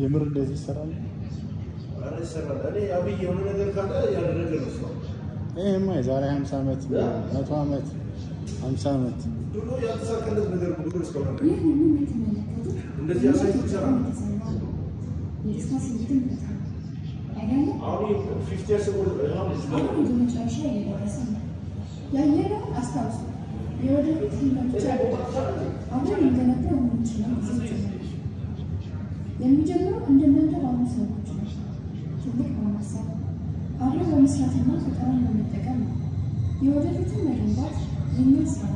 የምር እንደዚህ ይሰራል እኔ አብይ የሆነ ነገር ካለ ያደረገ ነው ይሄማ የዛሬ 50 ዓመት 100 ዓመት 50 ዓመት ድሮ ያልተሳካለት ነገር ሁሉ እስካሁን እንደዚህ ያሳይ ይሰራል አሁን 50 years ago ያየነው አስታውሱ የወደፊት ህልሞች አሁን እንደነበረው ነው የሚጀምረው እንደናንተ ባሉ ሰዎች ነው ትልቅ በማሰብ አብረን በመስራትና ፈጠራን በመጠቀም ነው የወደፊትን መገንባት የኛ ስራ